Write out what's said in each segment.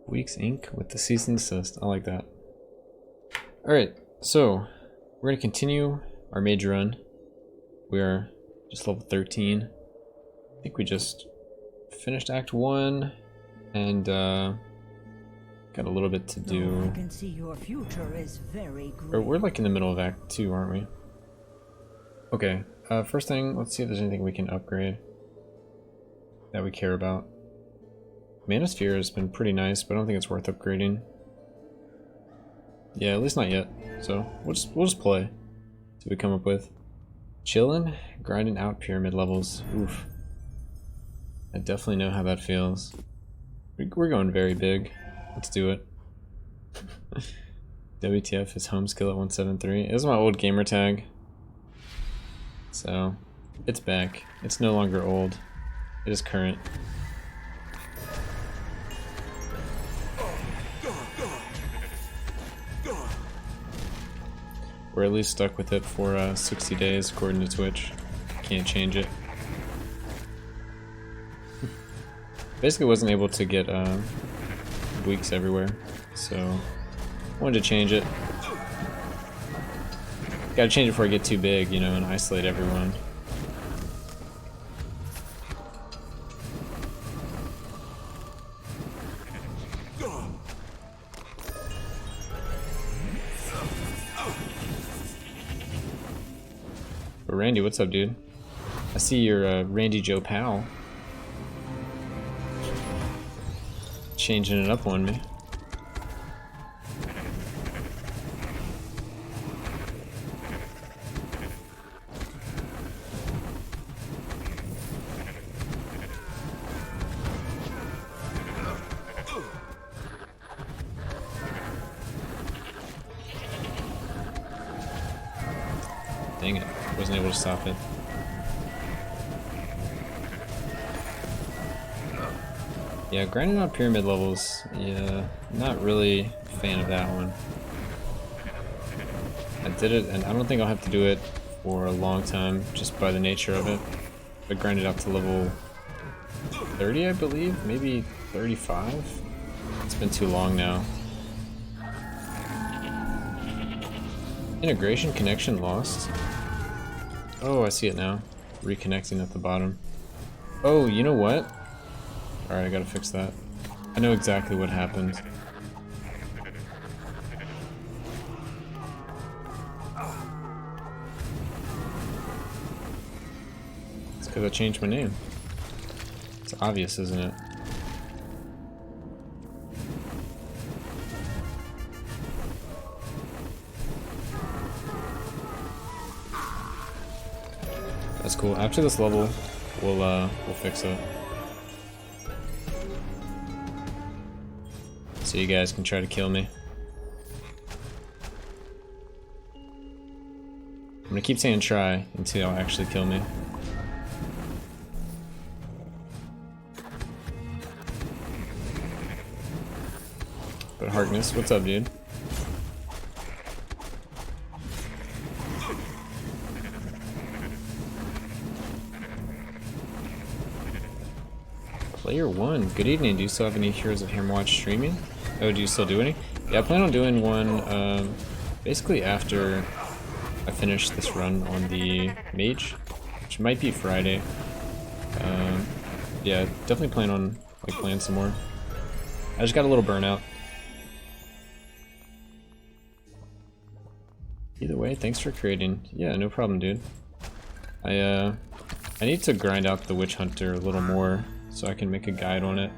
Weeks ink with the cease and desist. I like that. Alright, so we're going to continue our mage run. We are just level 13. I think we just finished Act 1 and got a little bit to do. I can see your future is very Or we're great. like in the middle of Act 2, aren't we? Okay, first thing, let's see if there's anything we can upgrade that we care about. Manosphere has been pretty nice, but I don't think it's worth upgrading. Yeah, at least not yet. So we'll just play. See what we come up with. Chillin', grinding out pyramid levels. Oof. I definitely know how that feels. We're going very big. Let's do it. WTF is home skill at 173. This is my old gamer tag. So it's back. It's no longer old. It is current. We're at least stuck with it for 60 days according to Twitch. Can't change it. Basically wasn't able to get weeks everywhere, so wanted to change it. Gotta change it before I get too big, you know, and isolate everyone. But Randy, what's up, dude? I see you're Randy Joe Powell. Changing it up on me. Dang it, wasn't able to stop it. Yeah, grinding out pyramid levels, yeah, not really a fan of that one. I did it, and I don't think I'll have to do it for a long time, just by the nature of it. But grinded out to level 30, I believe, maybe 35? It's been too long now. Integration connection lost. Oh, I see it now. Reconnecting at the bottom. Oh, you know what? Alright, I gotta fix that. I know exactly what happened. It's because I changed my name. It's obvious, isn't it? That's cool. After this level, we'll fix it. So you guys can try to kill me. I'm gonna keep saying try until y'all actually kill me. But Harkness, what's up, dude? Player 1, good evening. Do you still have any Heroes of Hammerwatch streaming? Oh, do you still do any? Yeah, I plan on doing one basically after I finish this run on the Mage, which might be Friday. Yeah, definitely plan on like playing some more. I just got a little burnout. Either way, thanks for creating. Yeah, no problem, dude. I need to grind out the Witch Hunter a little more so I can make a guide on it.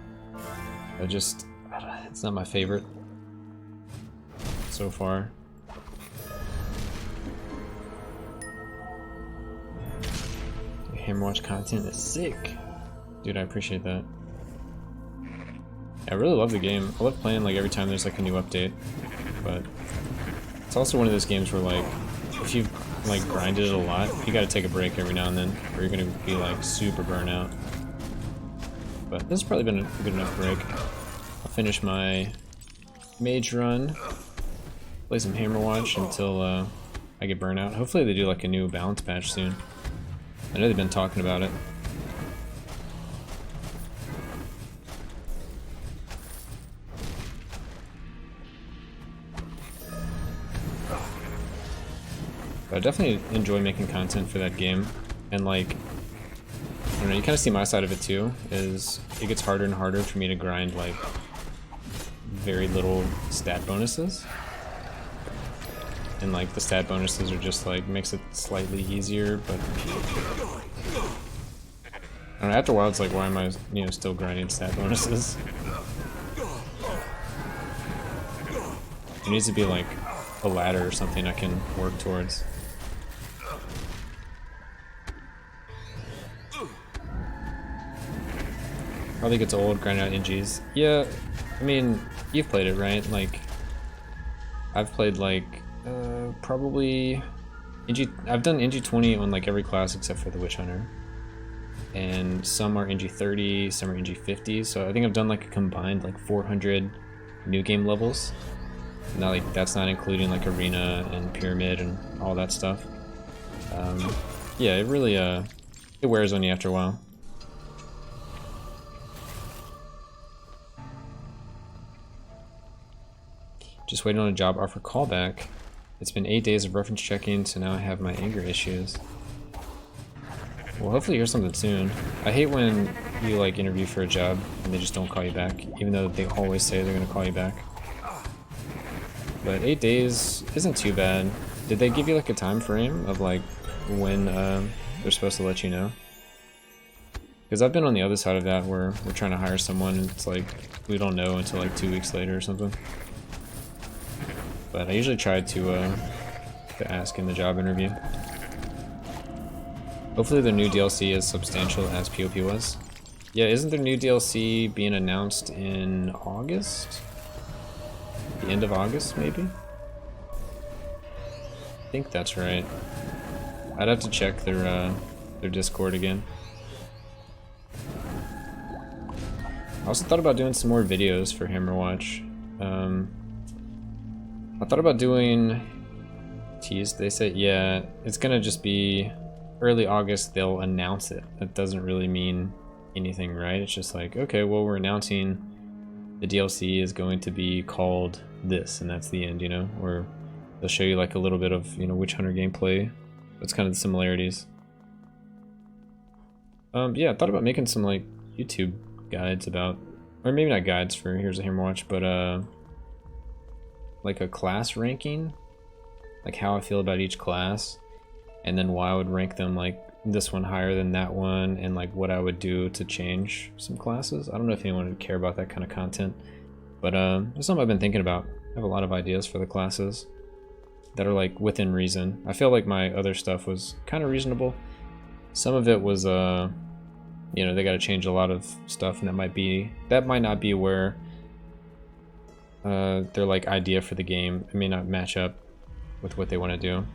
It's not my favorite so far. Hammerwatch content is sick. Dude, I appreciate that. I really love the game. I love playing like every time there's like a new update. But it's also one of those games where like if you've like grinded it a lot, you gotta take a break every now and then or you're gonna be like super burnout. But this has probably been a good enough break. I'll finish my Mage run, play some Hammerwatch until I get burnout. Hopefully they do like a new balance patch soon. I know they've been talking about it. But I definitely enjoy making content for that game. And like, I don't know, you kind of see my side of it too, is it gets harder and harder for me to grind like very little stat bonuses. And like the stat bonuses are just like, makes it slightly easier, but I don't know, after a while it's like, why am I, you know, still grinding stat bonuses? There needs to be like a ladder or something I can work towards. Probably gets old grinding out NGs. Yeah, I mean, you've played it, right? Like, I've played like, probably NG, I've done NG 20 on like every class except for the Witch Hunter. And some are NG 30, some are NG 50, so I think I've done like a combined like 400 new game levels. Now, like, that's not including like Arena and Pyramid and all that stuff. Yeah, it really, it wears on you after a while. Just waiting on a job offer callback. It's been 8 days of reference checking, so now I have my anger issues. Well, hopefully you hear something soon. I hate when you like interview for a job and they just don't call you back, even though they always say they're gonna call you back. But 8 days isn't too bad. Did they give you like a time frame of like when they're supposed to let you know? Because I've been on the other side of that where we're trying to hire someone and it's like we don't know until like 2 weeks later or something. But I usually try to ask in the job interview. Hopefully the new DLC is substantial as POP was. Yeah, isn't there new DLC being announced in August? The end of August, maybe? I think that's right. I'd have to check their Discord again. I also thought about doing some more videos for Hammerwatch. I thought about doing tease. They said, yeah, it's gonna just be early August. They'll announce it. That doesn't really mean anything, right? It's just like, okay, well, we're announcing the DLC is going to be called this, and that's the end, you know? Or they'll show you like a little bit of, you know, Witch Hunter gameplay. That's kind of the similarities. Yeah, I thought about making some like YouTube guides about, or maybe not guides for Here's a Hammerwatch, but like a class ranking, like how I feel about each class, and then why I would rank them like this one higher than that one, and like what I would do to change some classes. I don't know if anyone would care about that kind of content, but it's something I've been thinking about. I have a lot of ideas for the classes that are like within reason. I feel like my other stuff was kind of reasonable. Some of it was you know, they got to change a lot of stuff, and that might not be where their like idea for the game, it may not match up with what they want to do.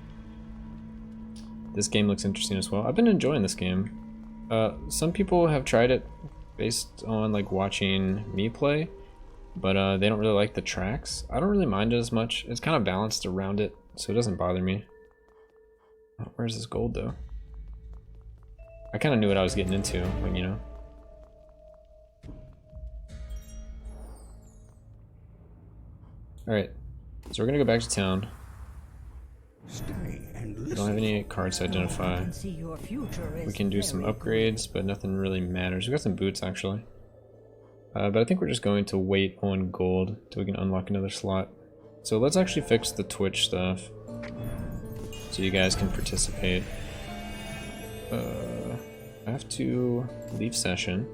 This game looks interesting as well. I've been enjoying this game. Some people have tried it based on like watching me play, but they don't really like the tracks. I don't really mind it as much. It's kind of balanced around it, so it doesn't bother me. Oh, where's this gold though? I kind of knew what I was getting into, like, you know. Alright, so we're gonna go back to town. We don't have any cards to identify. We can do some upgrades, but nothing really matters. We got some boots actually. But I think we're just going to wait on gold till we can unlock another slot. So let's actually fix the Twitch stuff so you guys can participate. I have to leave session.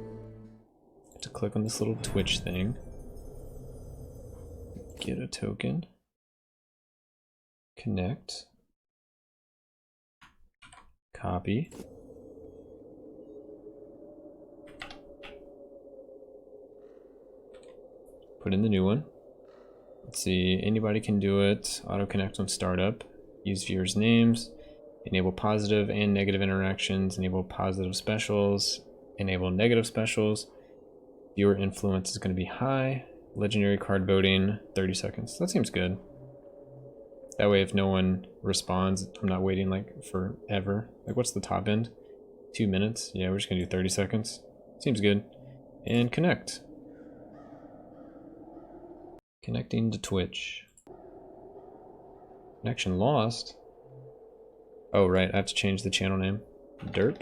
I have to click on this little Twitch thing. Get a token. Connect. Copy. Put in the new one. Let's see, anybody can do it. Auto connect on startup. Use viewers' names. Enable positive and negative interactions. Enable positive specials. Enable negative specials. Viewer influence is going to be high. Legendary card voting, 30 seconds. That seems good. That way if no one responds, I'm not waiting like forever. Like what's the top end? 2 minutes? Yeah, we're just gonna do 30 seconds. Seems good. And connect. Connecting to Twitch. Connection lost. Oh, right, I have to change the channel name. Derp.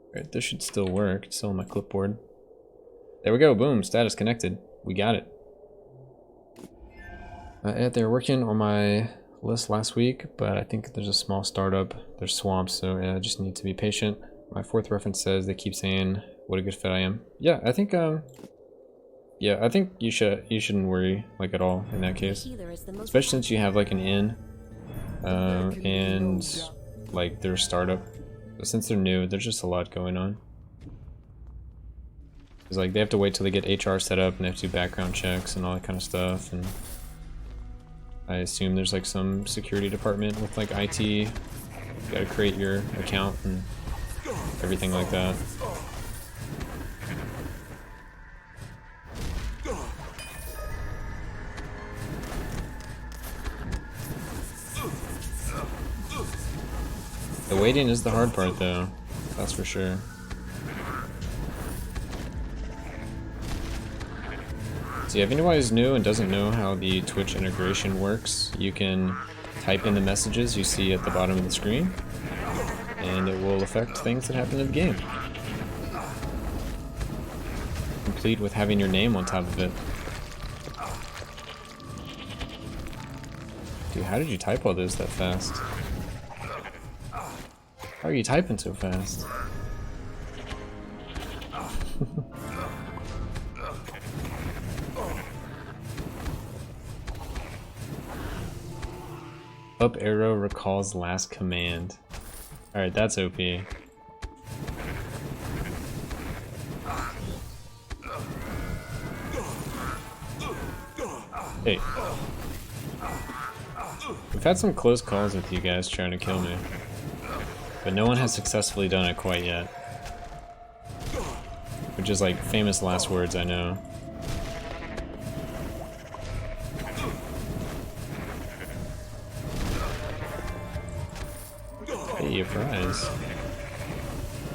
Alright, this should still work. It's still on my clipboard. There we go, boom, status connected. We got it. They were working on my list last week, but I think there's a small startup. There's swamps, so yeah, I just need to be patient. My fourth reference says they keep saying what a good fit I am. Yeah, I think you shouldn't worry like at all in that case. Especially since you have like an inn and like their startup. But since they're new, there's just a lot going on. It's like they have to wait till they get HR set up and they have to do background checks and all that kind of stuff, and I assume there's like some security department with like IT. You gotta create your account and everything like that. The waiting is the hard part though, that's for sure. So if anybody's new and doesn't know how the Twitch integration works, you can type in the messages you see at the bottom of the screen, and it will affect things that happen in the game. Complete with having your name on top of it. Dude, how did you type all those that fast? How are you typing so fast? Up arrow recalls last command. Alright, that's OP. Hey. We've had some close calls with you guys trying to kill me, but no one has successfully done it quite yet. Which is like famous last words, I know. Hey, a prize.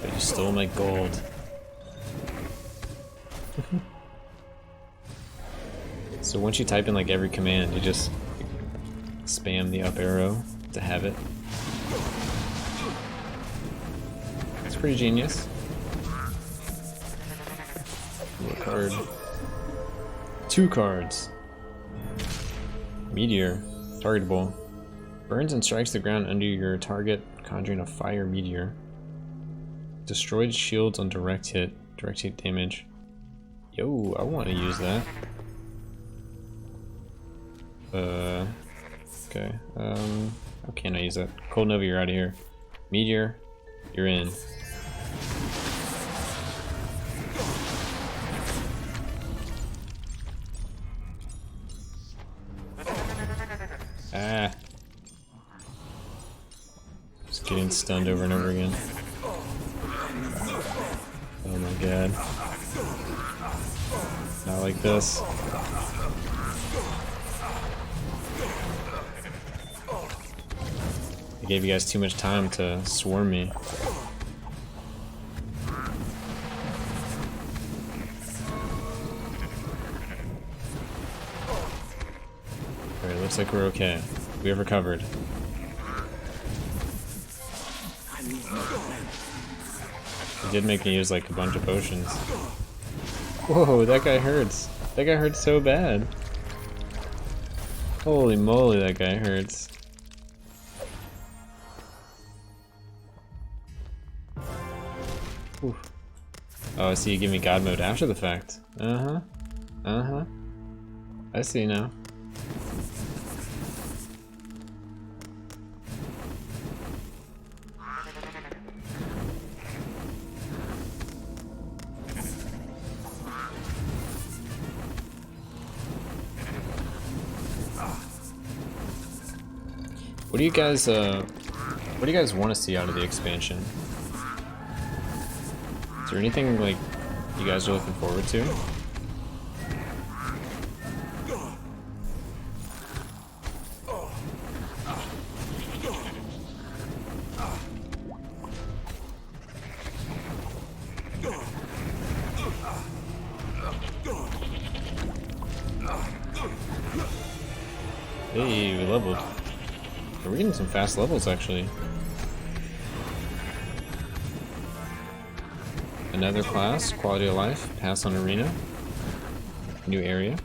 But you stole my gold. So once you type in like every command, you just spam the up arrow to have it. It's pretty genius. Ooh, a card. 2 cards. Meteor. Targetable. Burns and strikes the ground under your target, conjuring a fire meteor. Destroyed shields on direct hit. Direct hit damage. Yo, I want to use that. Okay. How can I use that? Cold Nova, you're out of here. Meteor, you're in. Ah. Just getting stunned over and over again. Oh my god. Not like this. I gave you guys too much time to swarm me. Alright, looks like we're okay. We have recovered. He did make me use like a bunch of potions. Whoa, that guy hurts. That guy hurts so bad. Holy moly, that guy hurts. Oof. Oh, I see you give me God mode after the fact. Uh-huh. Uh-huh. I see now. What do you guys want to see out of the expansion? Is there anything like you guys are looking forward to? Hey, we leveled. We're getting some fast levels, actually. Another class, quality of life, pass on arena. New area.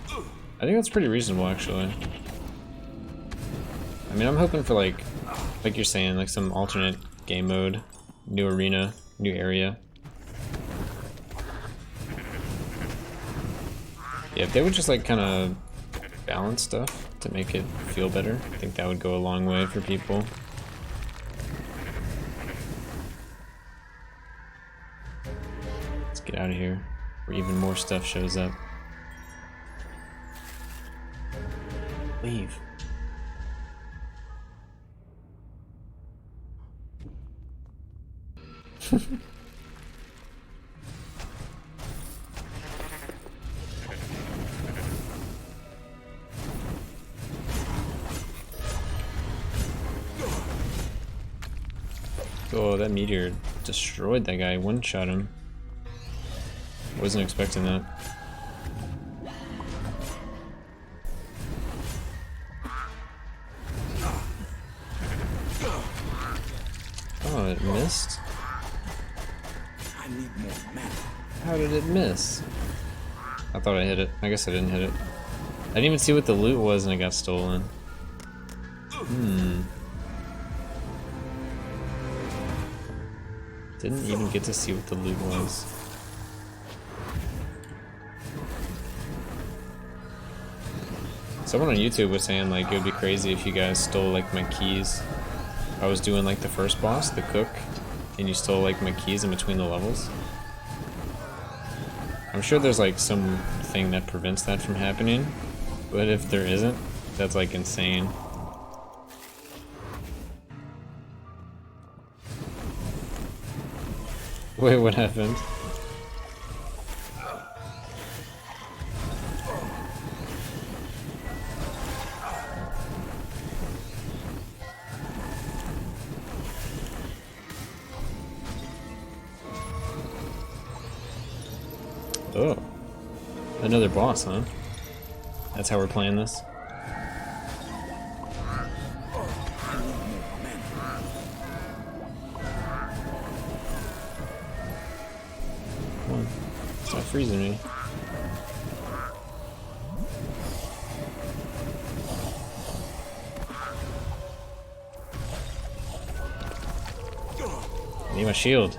I think that's pretty reasonable, actually. I mean, I'm hoping for like you're saying, like some alternate game mode, new arena, new area. Yeah, if they would just like kind of balance stuff to make it feel better, I think that would go a long way for people. Let's get out of here, where even more stuff shows up. Leave. Oh, that meteor destroyed that guy, one-shot him. Wasn't expecting that. Oh, it missed? I need more mana. How did it miss? I thought I hit it. I guess I didn't hit it. I didn't even see what the loot was and it got stolen. Didn't even get to see what the loot was. Someone on YouTube was saying like it would be crazy if you guys stole like my keys. I was doing like the first boss, the cook, and you stole like my keys in between the levels. I'm sure there's like some thing that prevents that from happening, but if there isn't, that's like insane. Wait, what happened? Oh, another boss, huh? That's how we're playing this? Come on, stop freezing me. I need my shield.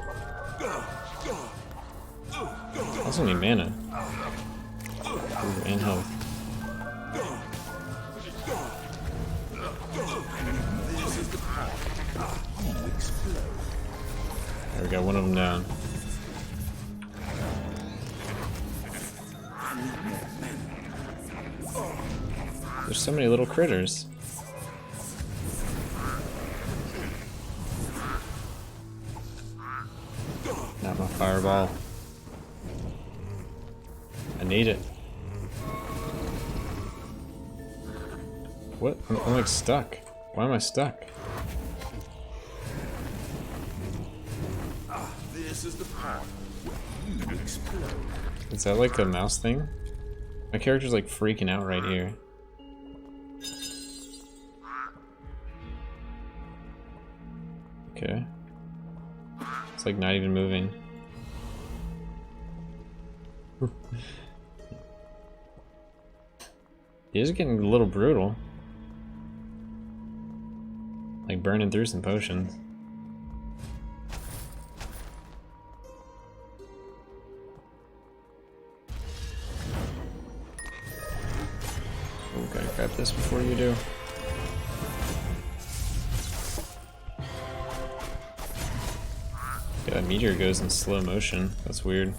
I also need mana. Ooh, and health. There we go, one of them down. There's so many little critters. Not my fireball. I need it. What? I'm like stuck. Why am I stuck? This is the part where you explode. Is that like a mouse thing? My character's like freaking out right here. Okay. It's like not even moving. It is getting a little brutal. Like burning through some potions. Oh, gotta grab this before you do. Yeah, that meteor goes in slow motion. That's weird.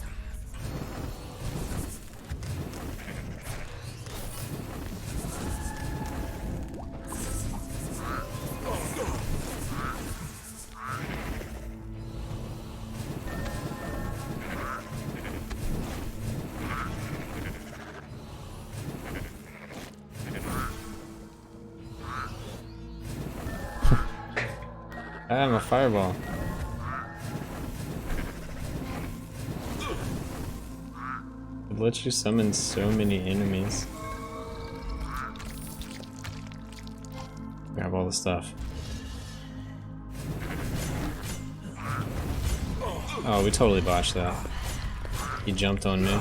I'm a fireball. It lets you summon so many enemies. Grab all the stuff. Oh, we totally botched that. He jumped on me.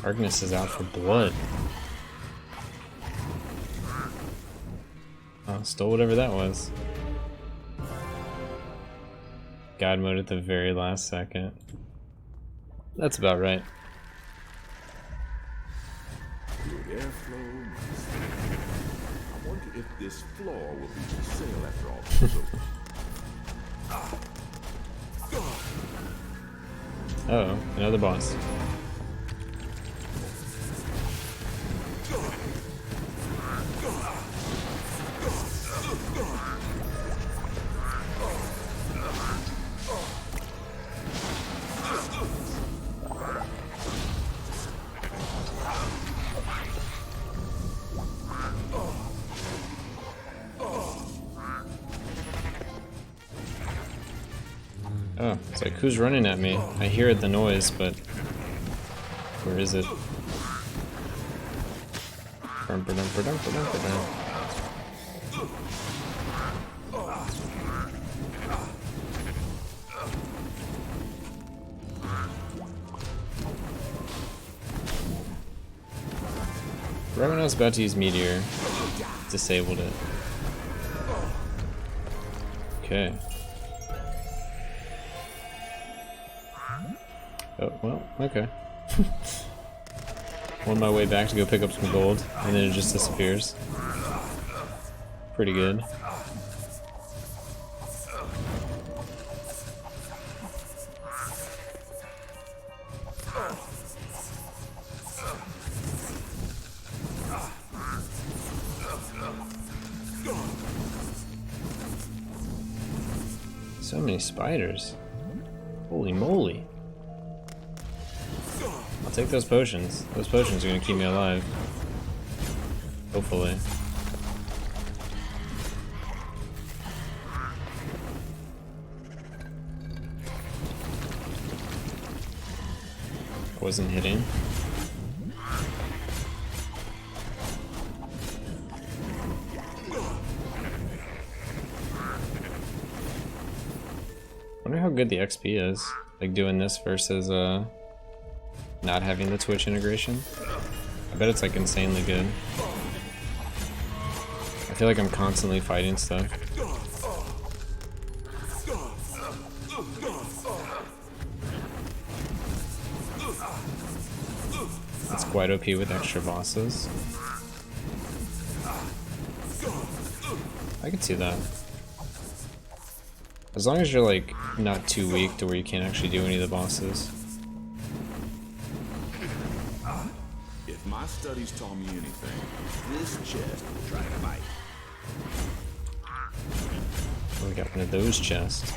Agnes is out for blood. Oh, stole whatever that was. God mode at the very last second. That's about right. Good airflow. I wonder if this floor will be for sale after all this is over. Uh oh, another boss. Oh, it's like, who's running at me? I hear the noise, but where is it? Right when I was about to use Meteor, disabled it. Okay. Oh, well, okay. On my way back to go pick up some gold, and then it just disappears. Pretty good. So many spiders. Holy moly. I'll take those potions. Those potions are gonna keep me alive. Hopefully. Wasn't hitting. Wonder how good the XP is. Like doing this versus not having the Twitch integration. I bet it's like insanely good. I feel like I'm constantly fighting stuff. It's quite OP with extra bosses. I can see that. As long as you're like not too weak to where you can't actually do any of the bosses. If my studies taught me anything, this chest will try to bite. Oh, we got one of those chests.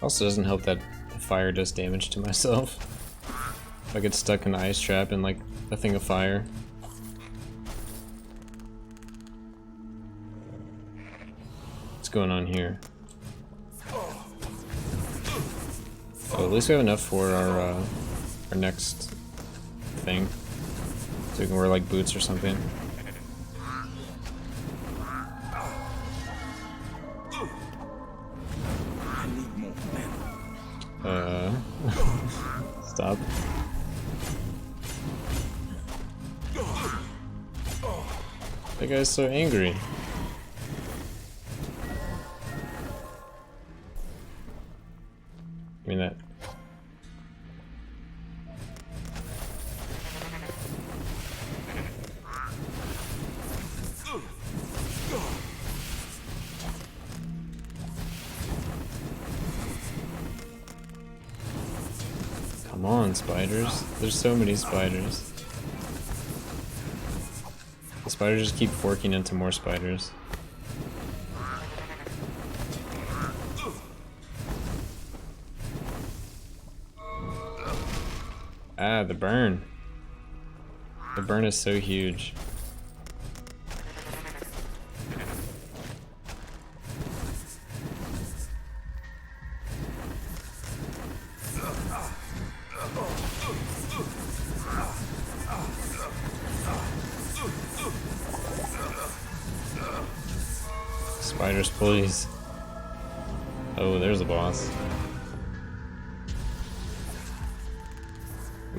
Also doesn't help that the fire does damage to myself. If I get stuck in the ice trap in like a thing of fire. What's going on here? Oh, at least we have enough for our next thing. So we can wear like boots or something. Stop. That guy's so angry. I mean that. Come Come on, spiders. There's so many spiders. The spiders just keep forking into more spiders. Ah, the burn. The burn is so huge. Spiders, please. Oh, there's a boss.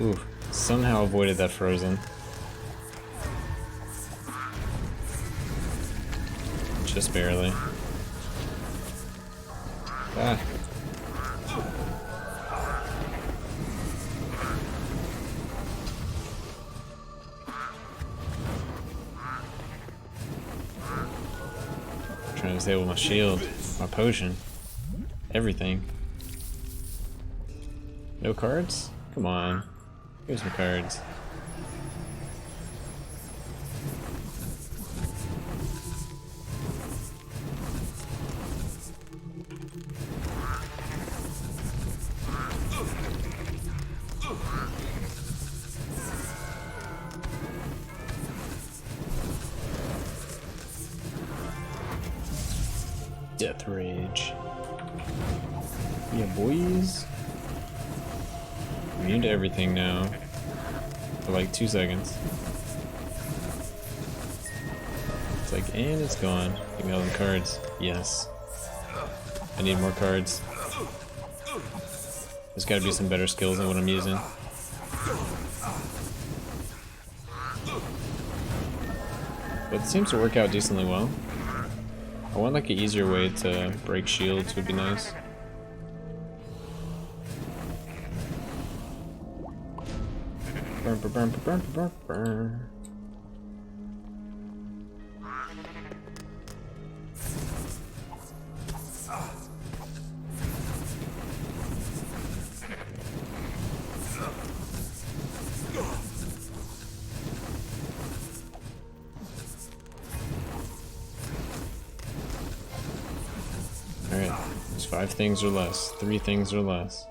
Ooh, somehow avoided that frozen. Just barely. Ah. Trying to disable my shield, my potion, everything. No cards? Come on. Here's my cards. Death Rage. Yeah, boys. Immune to everything now. For like 2 seconds. It's like, and it's gone. Give me all them cards. Yes. I need more cards. There's gotta be some better skills than what I'm using. But it seems to work out decently well. I want like an easier way to break shields would be nice. Burn, burn, burn, burn, burn, burn. Alright, there's 5 things or less, 3 things or less.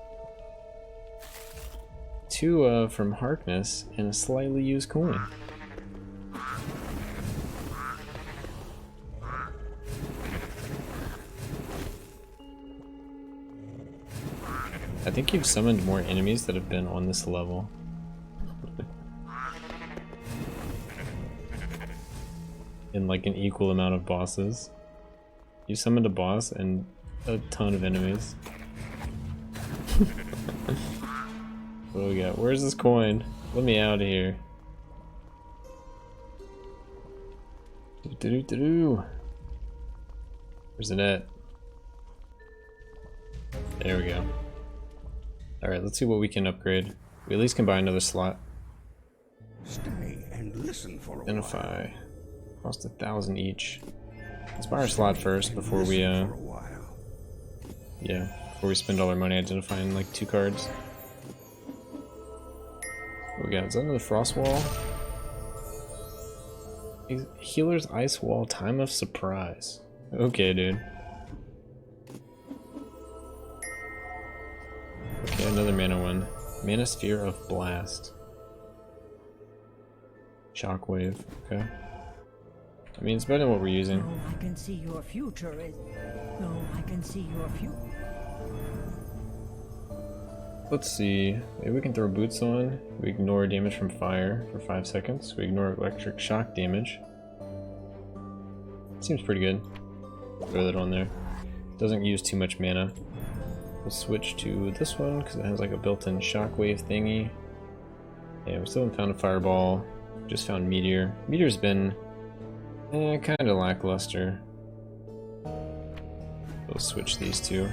2 from Harkness and a slightly used coin. I think you've summoned more enemies that have been on this level. In like an equal amount of bosses. You summoned a boss and a ton of enemies. What do we got? Where's this coin? Let me out of here. Do-do-do-do-do. Where's it at? There we go. Alright, let's see what we can upgrade. We at least can buy another slot. Stay and listen for a Identify. Cost 1,000 each. Let's buy our slot first before we yeah, before we spend all our money identifying like 2 cards. What we got? Is that another frost wall? Healer's ice wall, time of surprise. Okay, dude. Okay, another mana one. Mana sphere of blast. Shockwave. Okay. I mean, it's better than what we're using. No, I can see your future is. No, I can see your future. Let's see. Maybe we can throw boots on. We ignore damage from fire for 5 seconds. We ignore electric shock damage. Seems pretty good. Throw that on there. Doesn't use too much mana. We'll switch to this one because it has like a built-in shockwave thingy. Yeah, we still haven't found a fireball. Just found meteor. Meteor's been kind of lackluster. We'll switch these two.